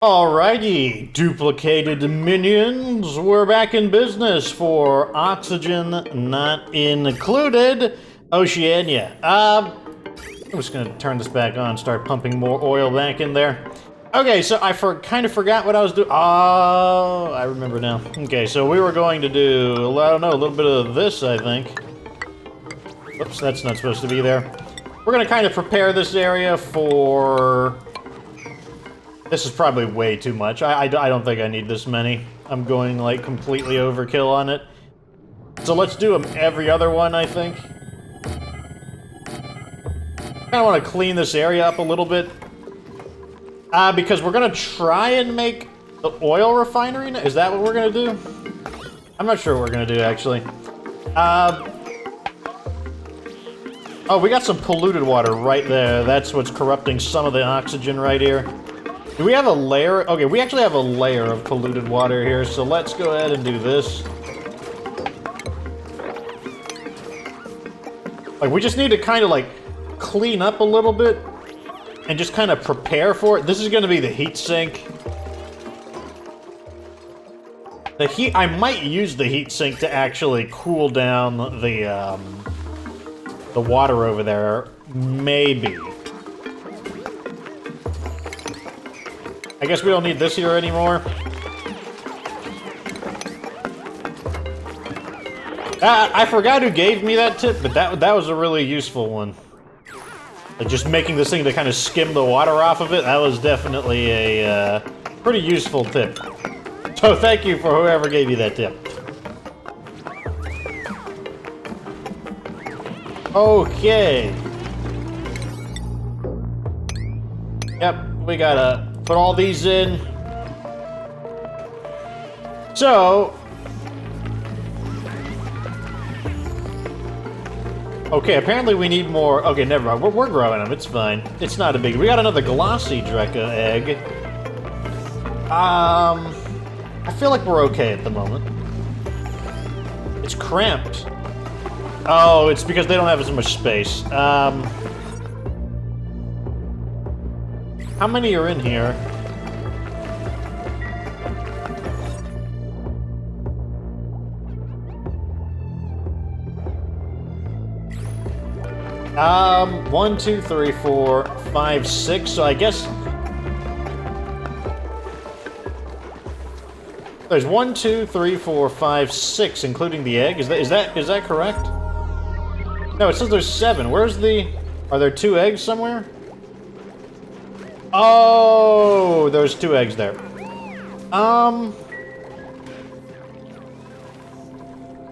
Alrighty, duplicated minions, we're back in business for oxygen not included, Oceania. I'm just gonna turn this back on, start pumping more oil back in there. Okay, so I kind of forgot what I was doing. Oh, I remember now. Okay, so we were going to do, I don't know, a little bit of this, I think. Oops, that's not supposed to be there. We're gonna kind of prepare this area for... This is probably way too much. I don't think I need this many. I'm going, like, completely overkill on it. So let's do them every other one, I think. I kind of want to clean this area up a little bit. Because we're going to try and make the oil refinery. Is that what we're going to do? I'm not sure what we're going to do, actually. Oh, we got some polluted water right there. That's what's corrupting some of the oxygen right here. Do we have a layer? Okay, we actually have a layer of polluted water here, so let's go ahead and do this. Like, we just need to kind of, like, clean up a little bit and just kind of prepare for it. This is going to be the heat sink. I might use the heat sink to actually cool down the water over there. Maybe. I guess we don't need this here anymore. I forgot who gave me that tip, but that was a really useful one. Like just making this thing to kind of skim the water off of it, that was definitely a pretty useful tip. So thank you for whoever gave you that tip. Okay. Yep, we gotta put all these in. So... Okay, apparently we need more... Okay, never mind. We're growing them. It's fine. It's not a big... We got another glossy Drekka egg. I feel like we're okay at the moment. It's cramped. Oh, it's because they don't have as much space. How many are in here? One, two, three, four, five, six. So I guess there's 1, 2, 3, 4, 5, 6, including the egg. Is that correct? No, it says there's 7. Where's the? Are there 2 eggs somewhere? Oh, there's 2 eggs there.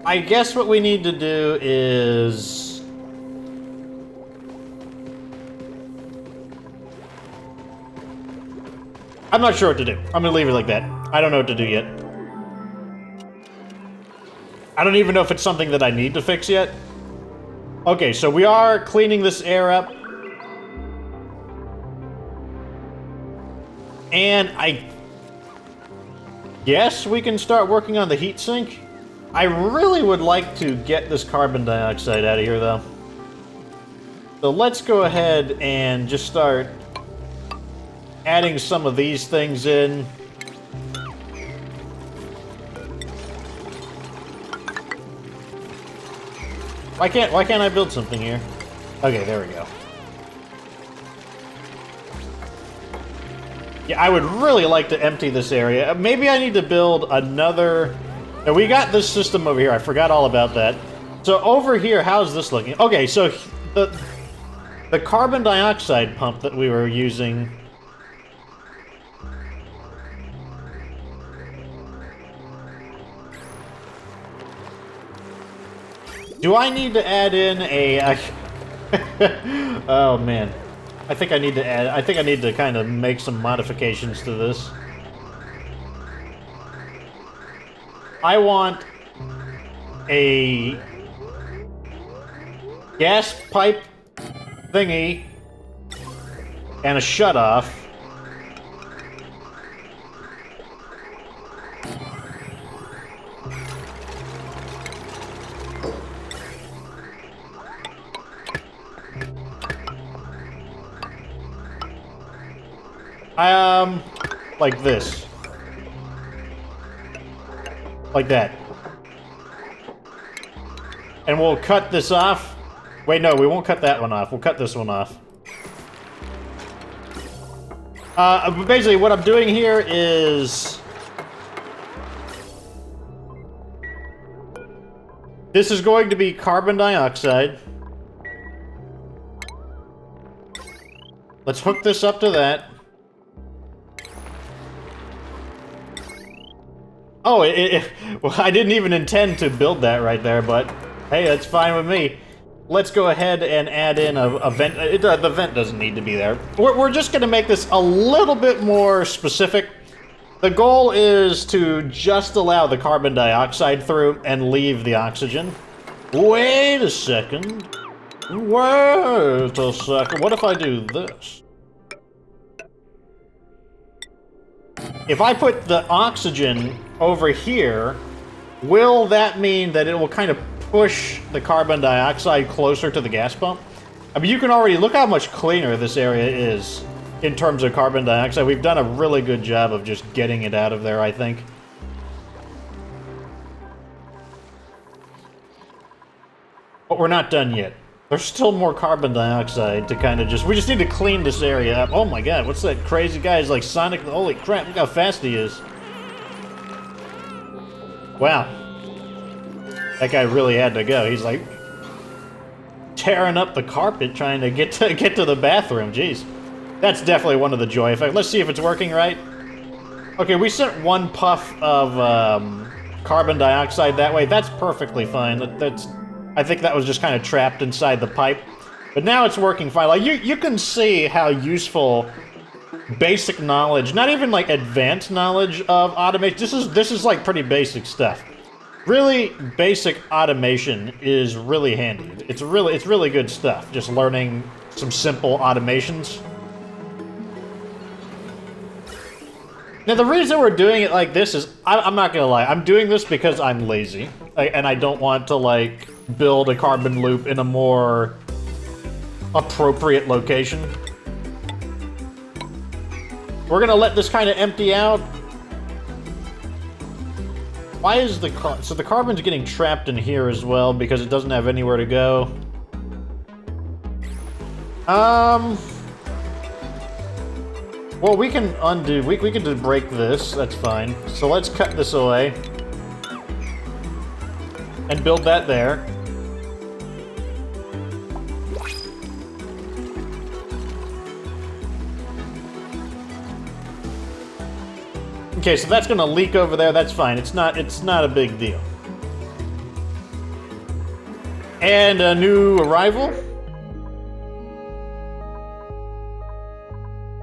I guess what we need to do is... I'm not sure what to do. I'm gonna leave it like that. I don't know what to do yet. I don't even know if it's something that I need to fix yet. Okay, so we are cleaning this air up. And I guess we can start working on the heat sink. I really would like to get this carbon dioxide out of here, though. So let's go ahead and just start adding some of these things in. Why can't I build something here? Okay, there we go. Yeah, I would really like to empty this area. Maybe I need to build another... Now, we got this system over here. I forgot all about that. So over here, how's this looking? Okay, so the carbon dioxide pump that we were using... Do I need to add in a... Oh, man. I think I need to kind of make some modifications to this. I want a gas pipe thingy and a shutoff. like this. Like that. And we'll cut this off. Wait, no, we won't cut that one off. We'll cut this one off. But basically, what I'm doing here is... This is going to be carbon dioxide. Let's hook this up to that. Oh, well, I didn't even intend to build that right there, but hey, that's fine with me. Let's go ahead and add in a vent. The vent doesn't need to be there. We're just going to make this a little bit more specific. The goal is to just allow the carbon dioxide through and leave the oxygen. Wait a second. Wait a second. What if I do this? If I put the oxygen over here, will that mean that it will kind of push the carbon dioxide closer to the gas pump? I mean, you can already look how much cleaner this area is in terms of carbon dioxide. We've done a really good job of just getting it out of there, I think. But we're not done yet. There's still more carbon dioxide to kind of just... We just need to clean this area up. Oh my god, what's that crazy guy? He's like Sonic... Holy crap, look how fast he is. Wow. That guy really had to go. He's like... tearing up the carpet trying to get to the bathroom. Jeez. That's definitely one of the joy effects. Let's see if it's working right. Okay, we sent one puff of carbon dioxide that way. That's perfectly fine. I think that was just kind of trapped inside the pipe. But now it's working fine. Like, you can see how useful basic knowledge, not even like advanced knowledge of automation. This is like pretty basic stuff. Really basic automation is really handy. It's really good stuff. Just learning some simple automations. Now, the reason we're doing it like this is, I'm not gonna lie, I'm doing this because I'm lazy. And I don't want to, like, build a carbon loop in a more appropriate location. We're gonna let this kind of empty out. Why is so the carbon's getting trapped in here as well because it doesn't have anywhere to go. Well, we can undo, we can just break this, that's fine. So let's cut this away. And build that there. Okay, so that's gonna leak over there, that's fine. It's not a big deal. And a new arrival?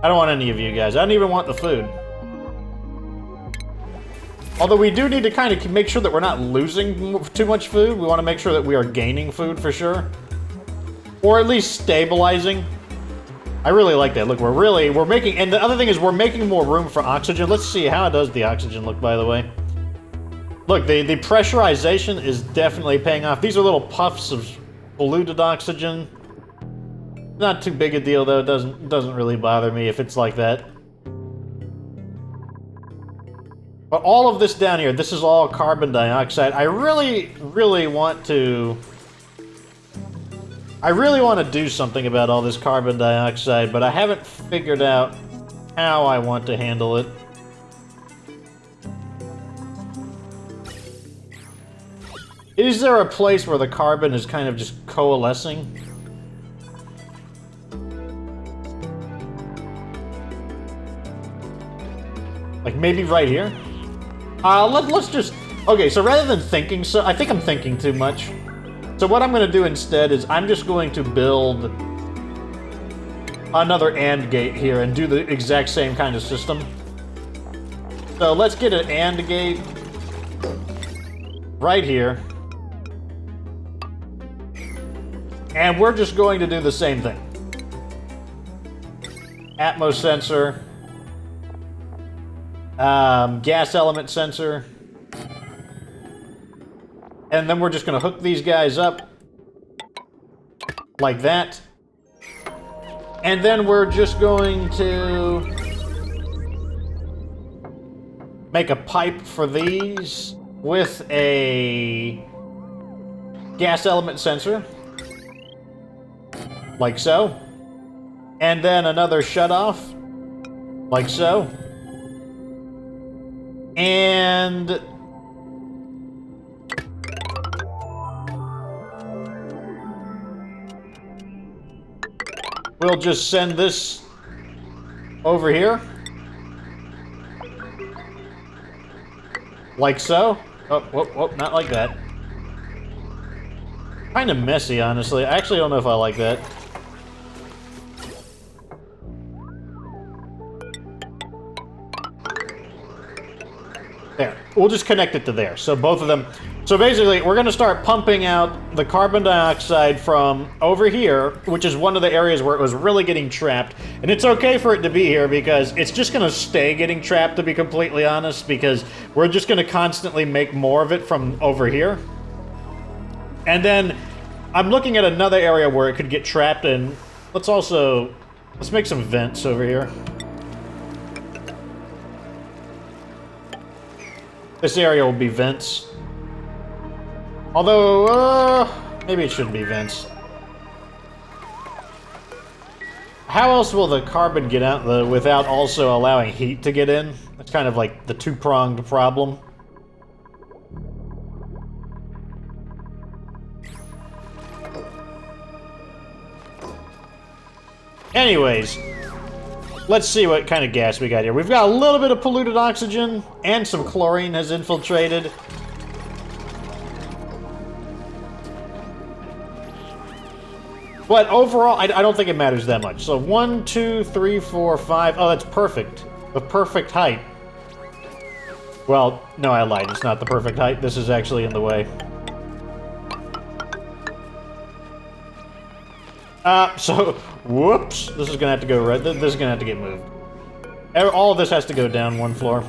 I don't want any of you guys. I don't even want the food. Although we do need to kind of make sure that we're not losing too much food. We want to make sure that we are gaining food for sure. Or at least stabilizing. I really like that. Look, we're making, and the other thing is we're making more room for oxygen. Let's see, how does the oxygen look, by the way? Look, the pressurization is definitely paying off. These are little puffs of polluted oxygen. Not too big a deal, though. It doesn't really bother me if it's like that. But all of this down here, this is all carbon dioxide. I really want to do something about all this carbon dioxide, but I haven't figured out how I want to handle it. Is there a place where the carbon is kind of just coalescing? Like maybe right here? Let's just... Okay, so rather than thinking, I think I'm thinking too much. So what I'm going to do instead is I'm just going to build another AND gate here and do the exact same kind of system. So let's get an AND gate right here. And we're just going to do the same thing. Atmos sensor. Gas element sensor. And then we're just going to hook these guys up like that. And then we're just going to make a pipe for these with a gas element sensor, like so. And then another shutoff, like so. And we'll just send this over here. Like so. Oh, whoop, whoop, not like that. Kind of messy, honestly. I actually don't know if I like that. There. We'll just connect it to there. So both of them... So basically, we're going to start pumping out the carbon dioxide from over here, which is one of the areas where it was really getting trapped. And it's okay for it to be here because it's just going to stay getting trapped, to be completely honest, because we're just going to constantly make more of it from over here. And then I'm looking at another area where it could get trapped in. Let's make some vents over here. This area will be vents. Although, maybe it shouldn't be vents. How else will the carbon get out without also allowing heat to get in? That's kind of like the two-pronged problem. Anyways, let's see what kind of gas we got here. We've got a little bit of polluted oxygen, and some chlorine has infiltrated. But overall, I don't think it matters that much. So 1, 2, 3, 4, 5. Oh, that's perfect. The perfect height. Well, no, I lied. It's not the perfect height. This is actually in the way. So, whoops. This is gonna have to go right. This is gonna have to get moved. All of this has to go down one floor.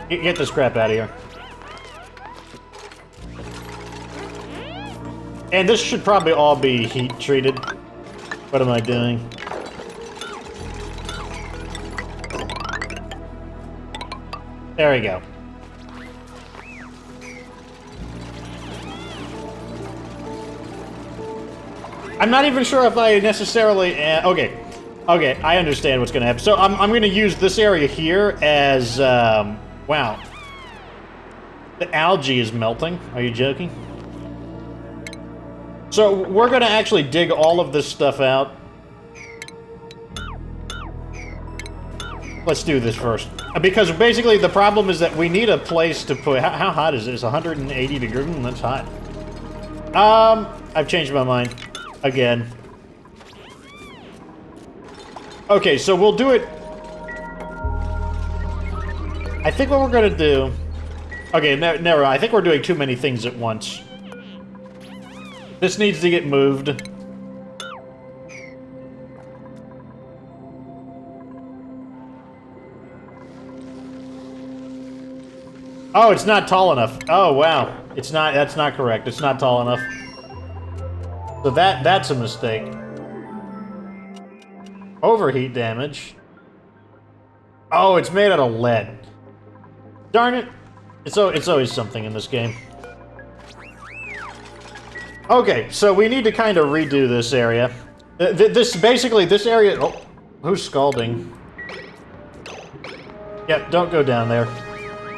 Get this crap out of here. And this should probably all be heat treated. What am I doing? There we go. I'm not even sure if I necessarily... okay, I understand what's going to happen. So I'm going to use this area here as... wow. The algae is melting. Are you joking? So we're going to actually dig all of this stuff out. Let's do this first. Because basically the problem is that we need a place to put... How hot is this? 180 degrees? That's hot. I've changed my mind. Again. Okay, so we'll do it... I think what we're going to do... Okay, never. I think we're doing too many things at once. This needs to get moved. Oh, it's not tall enough. Oh, wow. It's not, that's not correct. It's not tall enough. So that's a mistake. Overheat damage. Oh, it's made out of lead. Darn it. It's always something in this game. Okay, so we need to kind of redo this area. Basically, this area... Oh, who's scalding? Yep, don't go down there.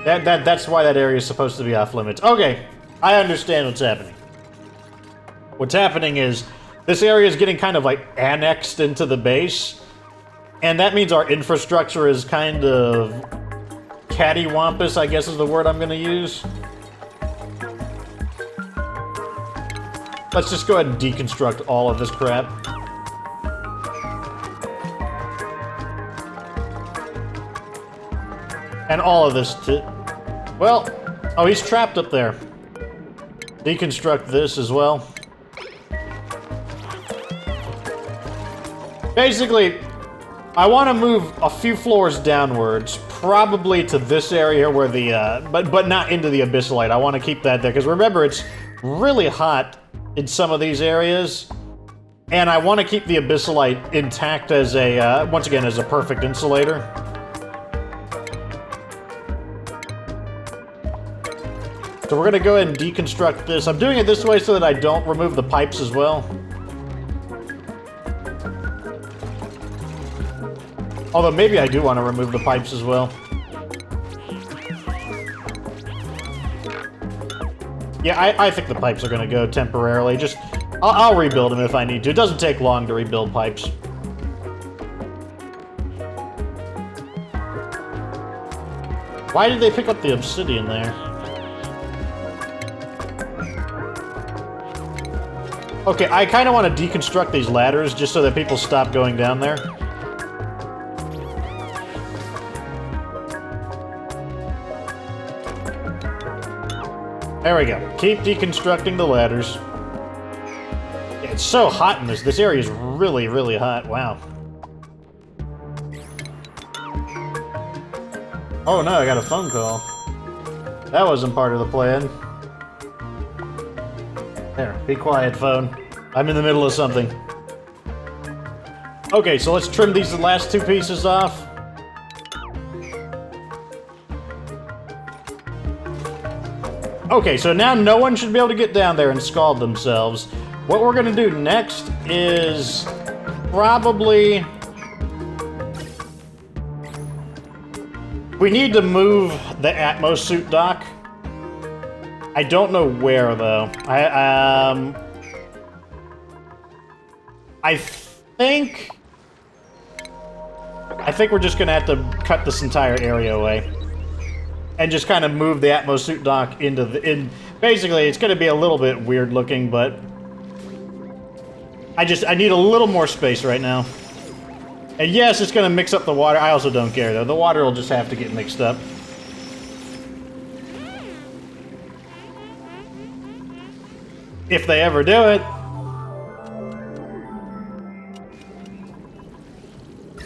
That's why that area is supposed to be off limits. Okay, I understand what's happening. What's happening is, this area is getting kind of like annexed into the base, and that means our infrastructure is kind of cattywampus, I guess is the word I'm going to use. Let's just go ahead and deconstruct all of this crap. And all of this too. Well, oh, he's trapped up there. Deconstruct this as well. Basically, I want to move a few floors downwards, probably to this area where the, but not into the abyssalite. I want to keep that there, because remember, it's really hot in some of these areas. And I want to keep the abyssalite intact as a, once again, as a perfect insulator. So we're going to go ahead and deconstruct this. I'm doing it this way so that I don't remove the pipes as well. Although maybe I do want to remove the pipes as well. Yeah, I think the pipes are going to go temporarily. Just, I'll rebuild them if I need to. It doesn't take long to rebuild pipes. Why did they pick up the obsidian there? Okay, I kind of want to deconstruct these ladders just so that people stop going down there. There we go. Keep deconstructing the ladders. Yeah, it's so hot in this. This area is really, really hot. Wow. Oh no, I got a phone call. That wasn't part of the plan. There, be quiet, phone. I'm in the middle of something. Okay, so let's trim these last two pieces off. Okay, so now no one should be able to get down there and scald themselves. What we're gonna do next is probably... we need to move the Atmos suit dock. I don't know where, though. I think we're just gonna have to cut this entire area away. And just kind of move the Atmos suit dock into the... basically, it's gonna be a little bit weird looking, but... I need a little more space right now. And yes, it's gonna mix up the water. I also don't care, though. The water will just have to get mixed up. If they ever do it.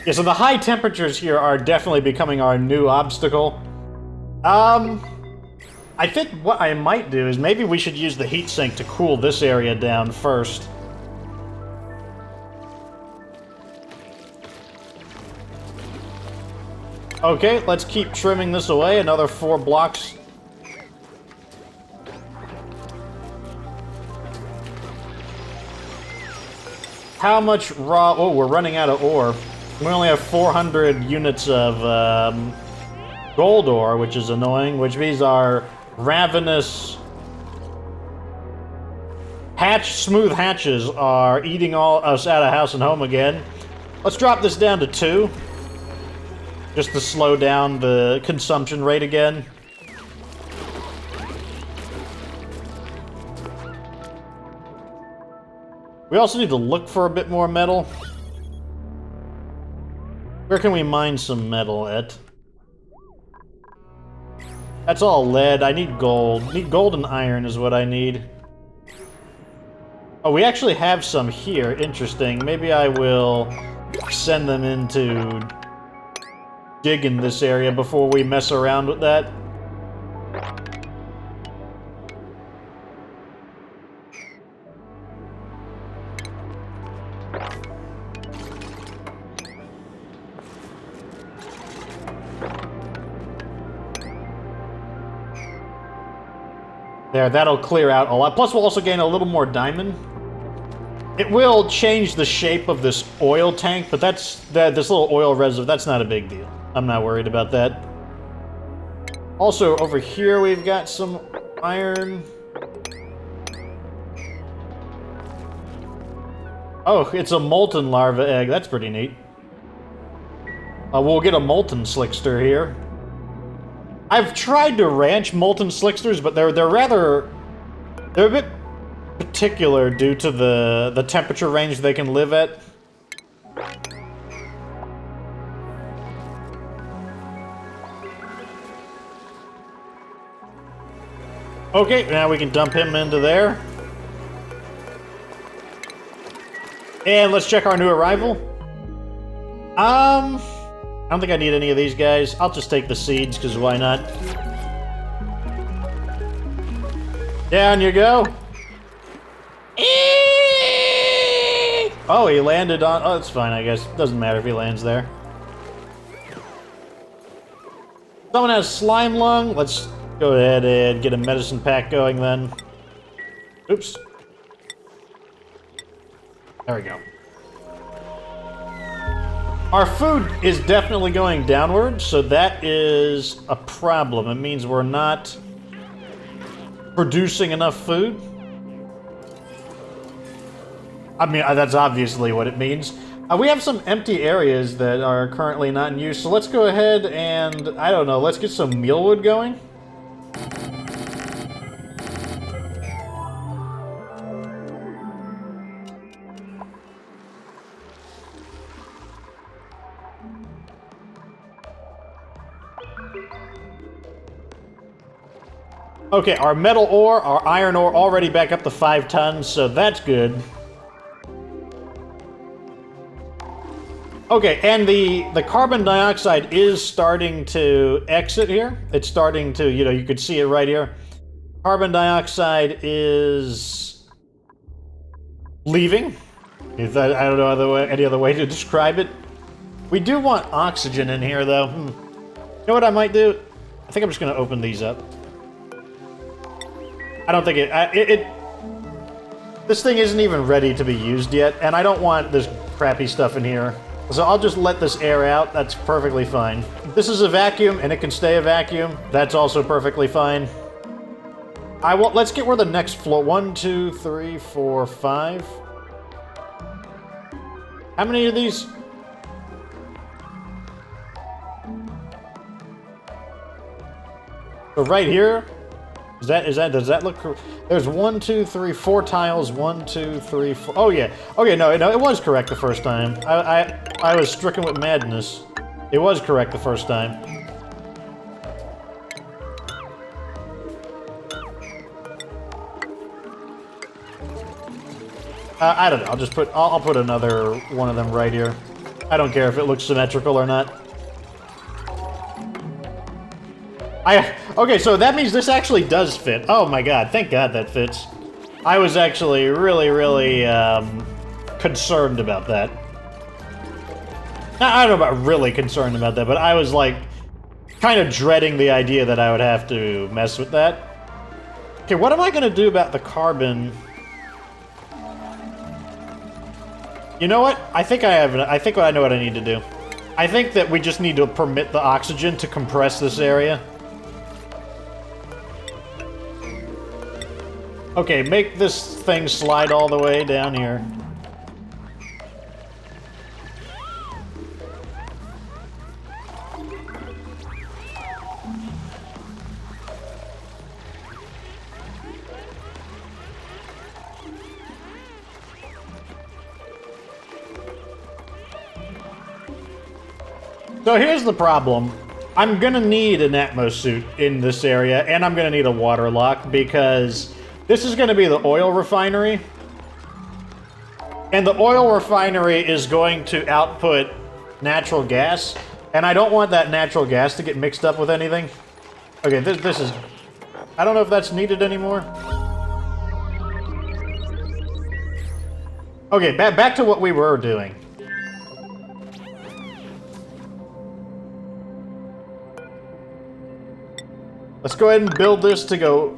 Yeah, so the high temperatures here are definitely becoming our new obstacle. I think what I might do is maybe we should use the heatsink to cool this area down first. Okay, let's keep trimming this away. Another 4 blocks. How much raw... oh, we're running out of ore. We only have 400 units of gold ore, which is annoying, which means our ravenous smooth hatches are eating us out of house and home again. Let's drop this down to 2. Just to slow down the consumption rate again. We also need to look for a bit more metal. Where can we mine some metal at? That's all lead. I need gold. Gold and iron is what I need. Oh, we actually have some here. Interesting. Maybe I will send them into dig in this area before we mess around with that. There, that'll clear out a lot. Plus, we'll also gain a little more diamond. It will change the shape of this oil tank, but this little oil reservoir, that's not a big deal. I'm not worried about that. Also, over here we've got some iron. Oh, it's a molten larva egg. That's pretty neat. We'll get a molten slickster here. I've tried to ranch molten slicksters, but they're a bit particular due to the temperature range they can live at. Okay, now we can dump him into there. And let's check our new arrival. I don't think I need any of these guys. I'll just take the seeds, because why not? Down you go. Oh, he landed on... Oh, it's fine, I guess. Doesn't matter if he lands there. Someone has slime lung. Let's go ahead and get a medicine pack going then. Oops. There we go. Our food is definitely going downward, so that is a problem. It means we're not producing enough food. I mean, that's obviously what it means. We have some empty areas that are currently not in use, so let's go ahead and, I don't know, let's get some mealwood going. Okay, our metal ore, our iron ore already back up to 5 tons, so that's good. Okay, and the carbon dioxide is starting to exit here. It's starting to, you know, you could see it right here. Carbon dioxide is leaving. I don't know any other way to describe it. We do want oxygen in here, though. You know what I might do? I think I'm just going to open these up. I don't think this thing isn't even ready to be used yet, and I don't want this crappy stuff in here. So I'll just let this air out. That's perfectly fine. This is a vacuum, and it can stay a vacuum. That's also perfectly fine. Let's get where the next floor. 1, 2, 3, 4, 5. How many of these? So right here. Does that look correct? There's 1, 2, 3, 4 tiles. 1, 2, 3, 4. Oh yeah. Okay, no, it was correct the first time. I was stricken with madness. It was correct the first time. I don't know. I'll put another one of them right here. I don't care if it looks symmetrical or not. Okay, so that means this actually does fit. Oh my god, thank god that fits. I was actually really, really concerned about that. I don't know about really concerned about that, but I was like kind of dreading the idea that I would have to mess with that. Okay, what am I going to do about the carbon? You know what? I think I know what I need to do. I think that we just need to permit the oxygen to compress this area. Okay, make this thing slide all the way down here. So here's the problem. I'm gonna need an Atmos suit in this area, and I'm gonna need a water lock, because this is gonna be the oil refinery. And the oil refinery is going to output natural gas, and I don't want that natural gas to get mixed up with anything. Okay, this is... I don't know if that's needed anymore. Okay, back to what we were doing. Let's go ahead and build this to go...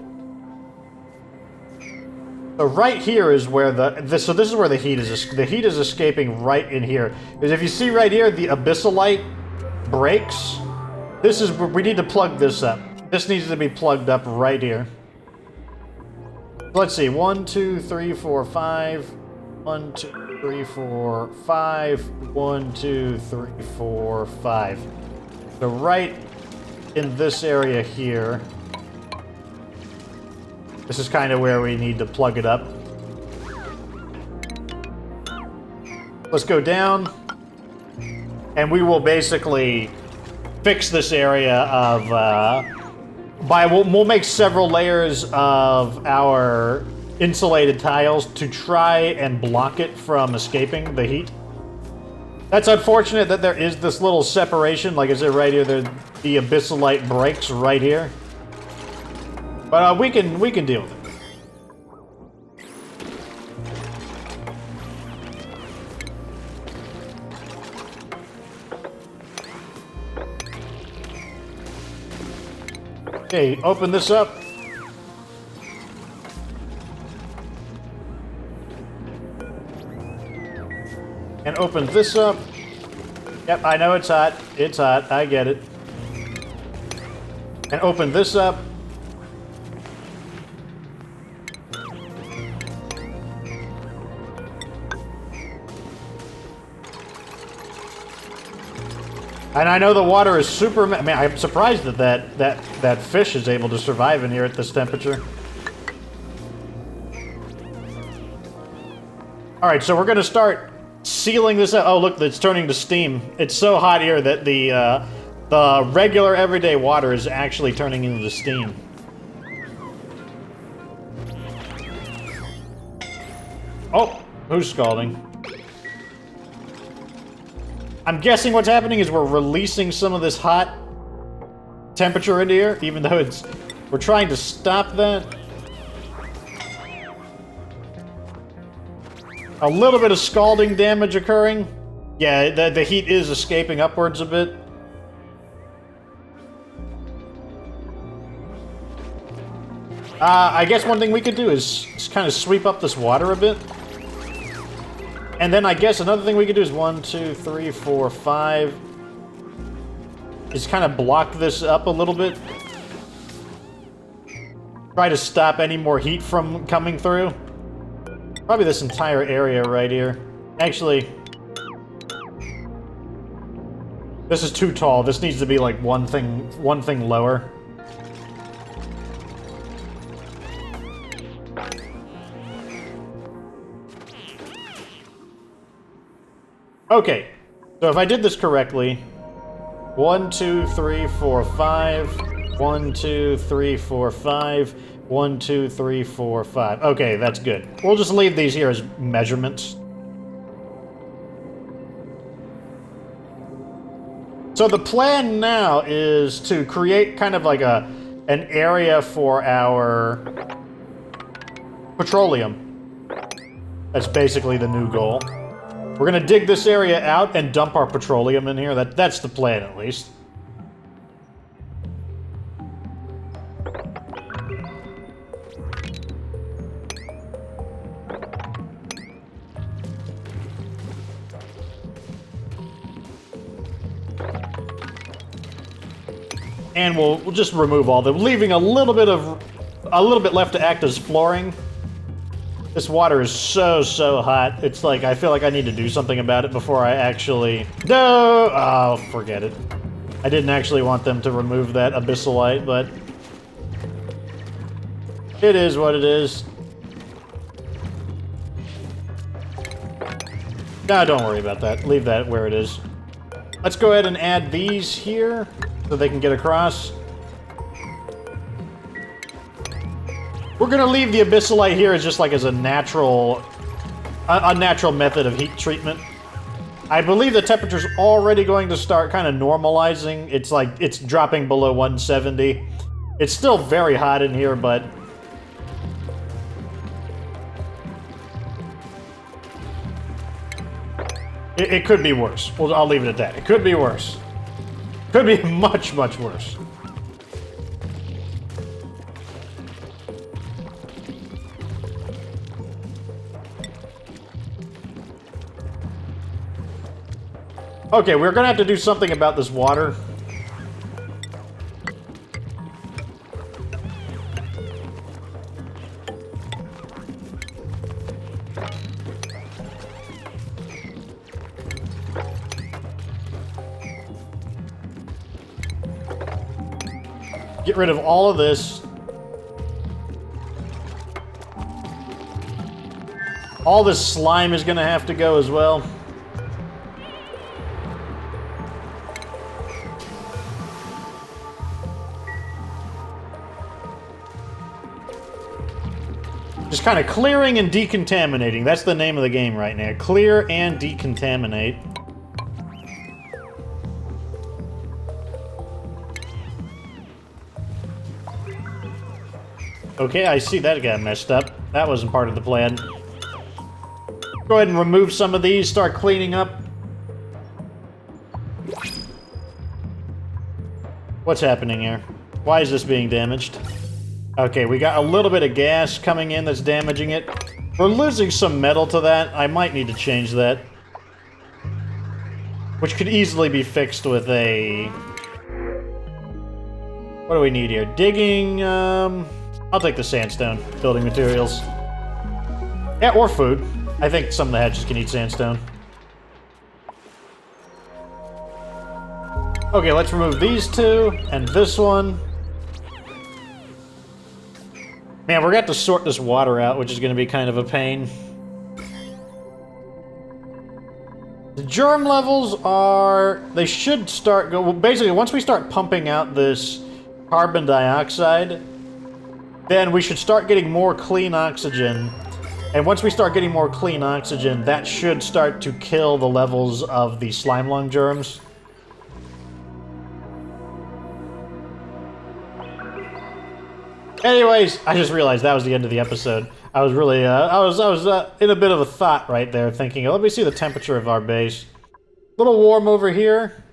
So right here is where so this is where the heat is escaping right in here. Because if you see right here, the abyssalite breaks. We need to plug this up. This needs to be plugged up right here. Let's see, 1, 2, 3, 4, 5. 1, 2, 3, 4, 5. 1, 2, 3, 4, 5. So right in this area here. This is kind of where we need to plug it up. Let's go down, and we will basically fix this area of, we'll make several layers of our insulated tiles to try and block it from escaping the heat. That's unfortunate that there is this little separation, like I said right here, the abyssalite breaks right here. But we can deal with it. Okay, open this up. And open this up. Yep, I know it's hot. It's hot. I get it. And open this up. And I know the water is super... I mean, I'm surprised that fish is able to survive in here at this temperature. Alright, so we're going to start sealing this up. Oh, look, it's turning to steam. It's so hot here that the regular everyday water is actually turning into steam. Oh, who's scalding? I'm guessing what's happening is we're releasing some of this hot temperature into here, even though we're trying to stop that. A little bit of scalding damage occurring. Yeah, the heat is escaping upwards a bit. I guess one thing we could do is kind of sweep up this water a bit. And then I guess another thing we could do is 1, 2, 3, 4, 5. Is kind of block this up a little bit. Try to stop any more heat from coming through. Probably this entire area right here. Actually, this is too tall. This needs to be like one thing lower. Okay, so if I did this correctly, 1, 2, 3, 4, 5, 1, 2, 3, 4, 5, 1, 2, 3, 4, 5. Okay, that's good. We'll just leave these here as measurements. So the plan now is to create kind of like an area for our petroleum. That's basically the new goal. We're gonna dig this area out and dump our petroleum in here. That's the plan, at least. And we'll just remove all the, leaving a little bit left to act as flooring. This water is so hot. It's like, I feel like I need to do something about it before I actually... No! Oh, forget it. I didn't actually want them to remove that abyssalite, but... it is what it is. No, don't worry about that. Leave that where it is. Let's go ahead and add these here, so they can get across. We're gonna leave the abyssalite here as just like as a natural method of heat treatment. I believe the temperature's already going to start kind of normalizing. It's like, it's dropping below 170. It's still very hot in here, but... It could be worse. Well, I'll leave it at that. It could be worse. Could be much worse. Okay, we're gonna have to do something about this water. Get rid of all of this. All this slime is gonna have to go as well. Just kind of clearing and decontaminating. That's the name of the game right now. Clear and decontaminate. Okay, I see that got messed up. That wasn't part of the plan. Go ahead and remove some of these, start cleaning up. What's happening here? Why is this being damaged? Okay, we got a little bit of gas coming in that's damaging it. We're losing some metal to that. I might need to change that. Which could easily be fixed with a... What do we need here? Digging, I'll take the sandstone. Building materials. Yeah, or food. I think some of the hatches can eat sandstone. Okay, let's remove these two, and this one. Man, we're going to have to sort this water out, which is going to be kind of a pain. The germ levels are... They should start... Well, basically, once we start pumping out this carbon dioxide, then we should start getting more clean oxygen. And once we start getting more clean oxygen, that should start to kill the levels of the slime lung germs. Anyways, I just realized that was the end of the episode. I was really, I was in a bit of a thought right there, thinking, let me see the temperature of our base. A little warm over here,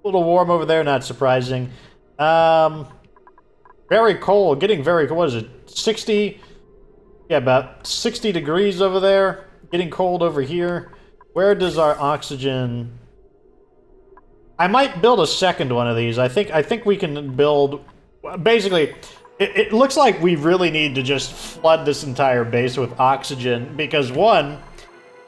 a little warm over there, not surprising. Very cold, getting very cold. What is it? 60? Yeah, about 60 degrees over there. Getting cold over here. Where does our oxygen... I might build a second one of these. I think we can build... Basically... It looks like we really need to just flood this entire base with oxygen, because one,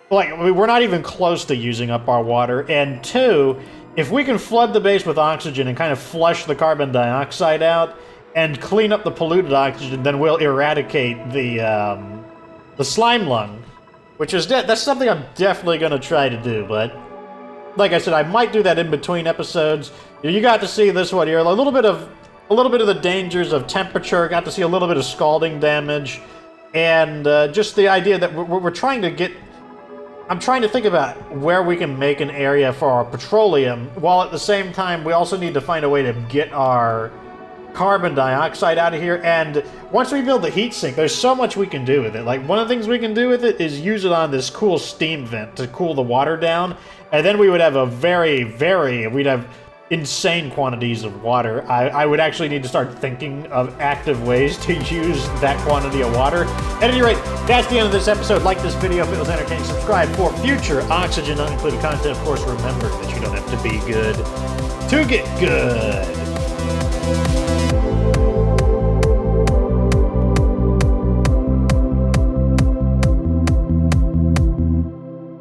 like, we're not even close to using up our water, and two, if we can flood the base with oxygen and kind of flush the carbon dioxide out and clean up the polluted oxygen, then we'll eradicate the slime lung, which is that's something I'm definitely going to try to do, but like I said, I might do that in between episodes. You got to see this one here, a little bit of the dangers of temperature, got to see a little bit of scalding damage, and just the idea that we're trying to get... I'm trying to think about where we can make an area for our petroleum, while at the same time we also need to find a way to get our carbon dioxide out of here, and once we build the heat sink, there's so much we can do with it. Like, one of the things we can do with it is use it on this cool steam vent to cool the water down, and then we would have a we'd have insane quantities of water. I would actually need to start thinking of active ways to use that quantity of water. At any rate, that's the end of this episode. Like this video if it was entertaining. Subscribe for future Oxygen Not Included content. Of course, remember that you don't have to be good to get good.